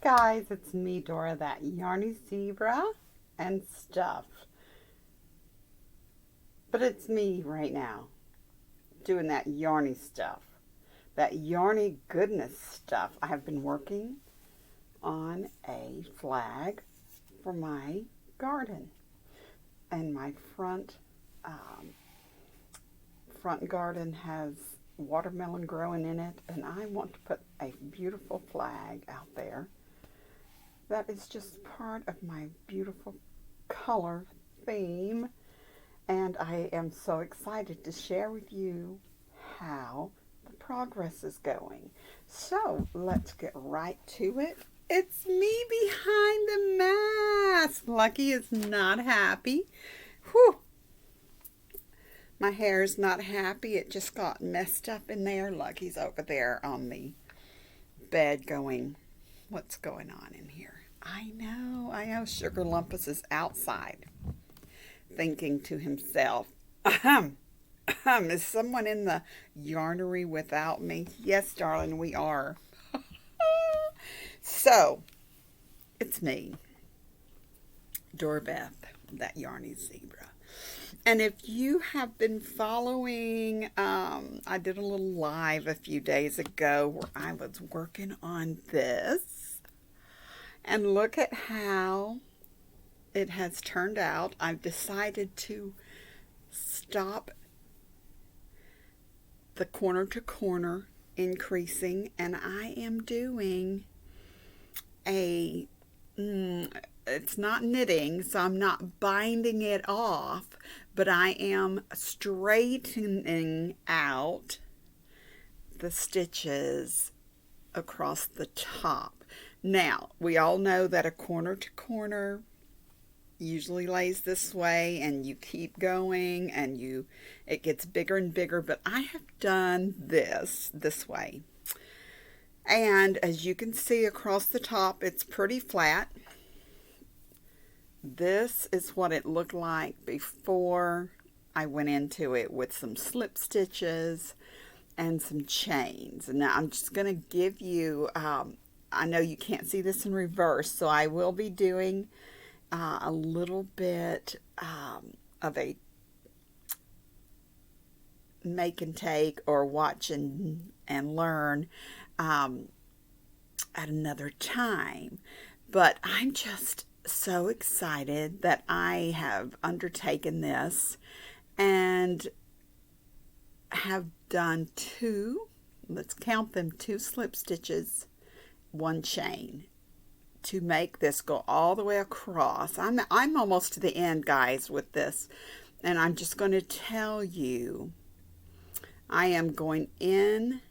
guys, it's me, Dora, that Yarney zebra and stuff. But it's me right now doing that Yarney stuff. That Yarney goodness stuff. I have been working on a flag for my garden. And my front garden has watermelon growing in it, and I want to put a beautiful flag out there that is just part of my beautiful color theme, and I am so excited to share with you how the progress is going. So let's get right to it. It's me behind the mask. Lucky is not happy. Whew. My hair's not happy. It just got messed up in there. Lucky's over there on the bed going, what's going on in here? I know. SugarLumpuss is outside thinking to himself, is someone in the yarnery without me? Yes, darling, we are. So, it's me, DoraBethe, that Yarney zebra. And if you have been following, I did a little live a few days ago where I was working on this. And look at how it has turned out. I've decided to stop the corner to corner increasing, and I am doing it's not knitting, so I'm not binding it off, but I am straightening out the stitches across the top. Now, we all know that a corner to corner usually lays this way, and you keep going, and it gets bigger and bigger, but I have done this way. And as you can see across the top, it's pretty flat. This is what it looked like before I went into it with some slip stitches and some chains. Now I'm just going to give you, I know you can't see this in reverse, so I will be doing a little bit of a make and take or watch and learn at another time. But I'm just so excited that I have undertaken this and have done let's count them, 2 slip stitches, 1 chain to make this go all the way across. I'm almost to the end, guys, with this, and I'm just going to tell you I am going in.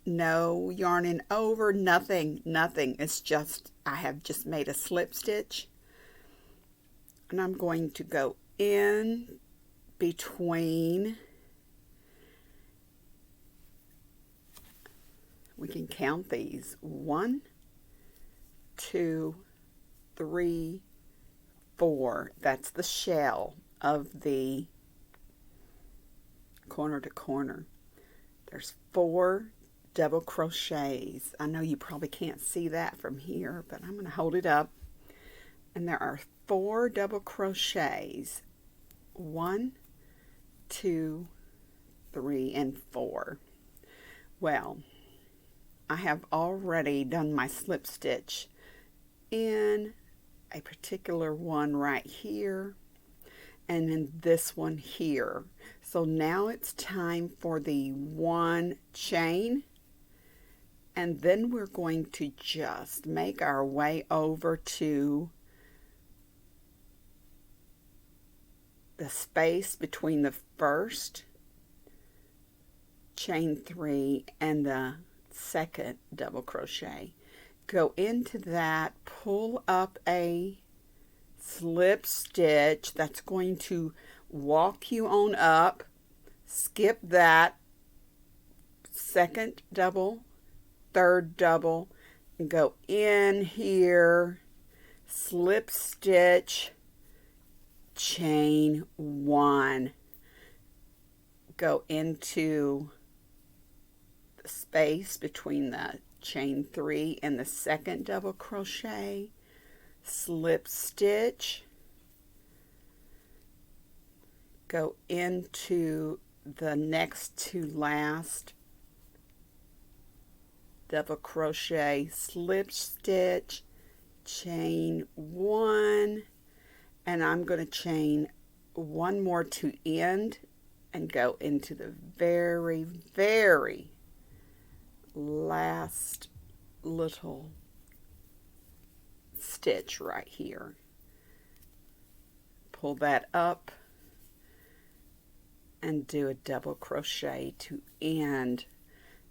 No yarning over, nothing. It's just, I have just made a slip stitch, and I'm going to go in between, we can count these, 1, 2, 3, 4. That's the shell of the corner to corner. There's 4 double crochets. I know you probably can't see that from here, but I'm going to hold it up. And there are 4 double crochets. 1, 2, 3, and 4. Well, I have already done my slip stitch in a particular one right here, and then this one here. So now it's time for the 1 chain. And then we're going to just make our way over to the space between the first chain 3 and the second double crochet. Go into that, pull up a slip stitch that's going to walk you on up, skip that second double, third double, and go in here, slip stitch, chain 1, go into the space between the chain 3 and the second double crochet, slip stitch, go into the next to last double crochet, slip stitch, chain 1, and I'm going to chain 1 more to end and go into the very, very last little stitch right here. Pull that up and do a double crochet to end.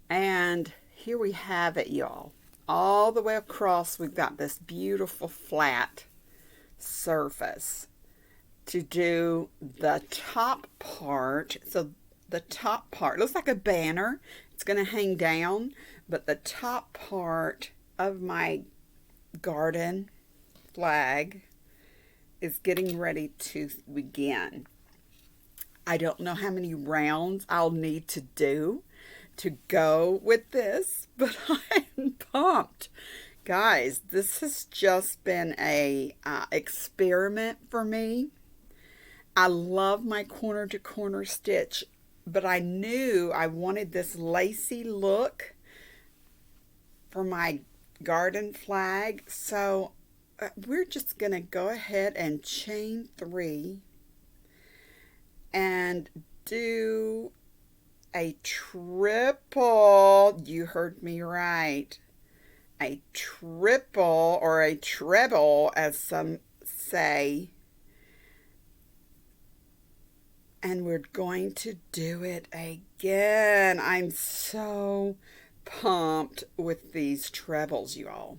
And here we have it, y'all. All the way across, we've got this beautiful flat surface. To do the top part, so the top part looks like a banner. It's going to hang down, but the top part of my garden flag is getting ready to begin. I don't know how many rounds I'll need to do to go with this, but I'm pumped. Guys, this has just been a experiment for me. I love my corner to corner stitch, but I knew I wanted this lacy look for my garden flag. So we're just going to go ahead and chain 3 and do a triple. You heard me right. A triple or a treble, as some say. And we're going to do it again. I'm so pumped with these trebles, y'all.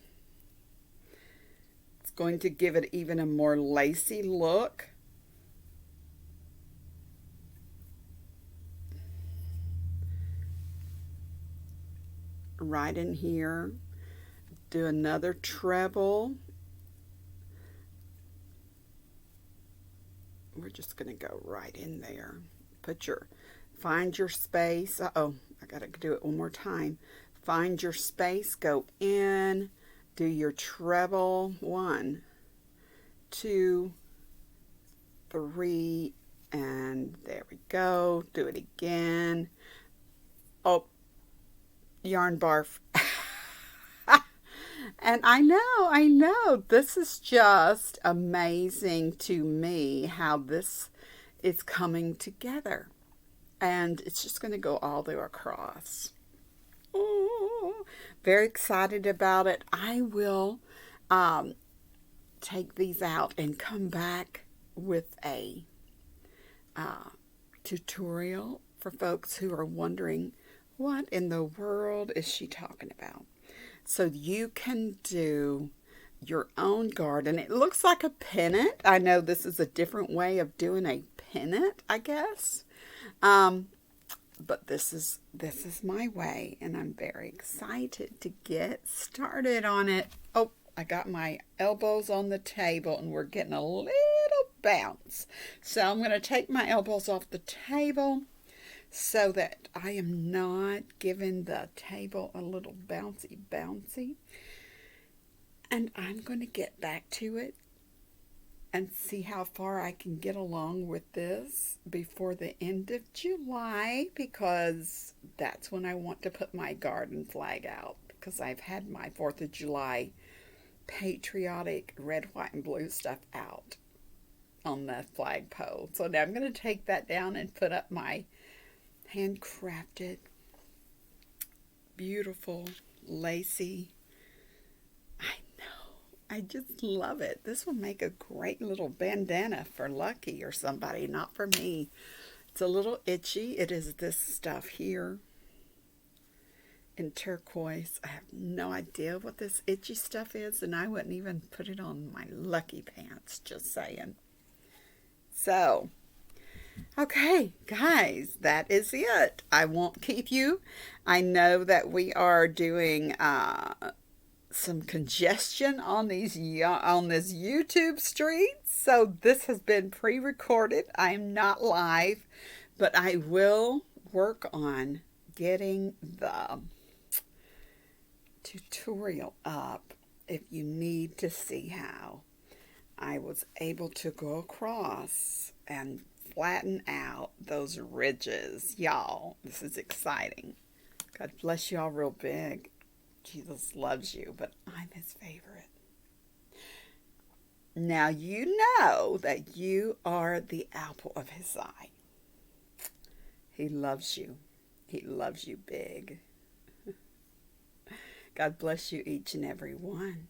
It's going to give it even a more lacy look. Right in here. Do another treble. We're just going to go right in there. Find your space. Uh-oh, I got to do it one more time. Find your space, go in, do your treble. 1, 2, 3, and there we go. Do it again. Oh, yarn barf. And I know, this is just amazing to me how this is coming together. And it's just going to go all the way across. Ooh, very excited about it. I will take these out and come back with a tutorial for folks who are wondering, what in the world is she talking about? So you can do your own garden. It looks like a pennant. I know this is a different way of doing a pennant, I guess. But this is my way, and I'm very excited to get started on it. Oh, I got my elbows on the table, and we're getting a little bounce. So I'm going to take my elbows off the table so that I am not giving the table a little bouncy. And I'm going to get back to it and see how far I can get along with this before the end of July, because that's when I want to put my garden flag out, because I've had my 4th of July patriotic red, white, and blue stuff out on the flagpole. So now I'm going to take that down and put up my handcrafted, beautiful, lacy. I just love it. This will make a great little bandana for Lucky or somebody, not for me. It's a little itchy. It is this stuff here in turquoise. I have no idea what this itchy stuff is, and I wouldn't even put it on my LuckyPants, just saying. So, okay, guys, that is it. I won't keep you. I know that we are doing some congestion on this YouTube street, so this has been pre-recorded. I am not live, but I will work on getting the tutorial up if you need to see how I was able to go across and flatten out those ridges. Y'all, this is exciting. God bless y'all real big. Jesus loves you, but I'm his favorite. Now you know that you are the apple of his eye. He loves you. He loves you big. God bless you each and every one.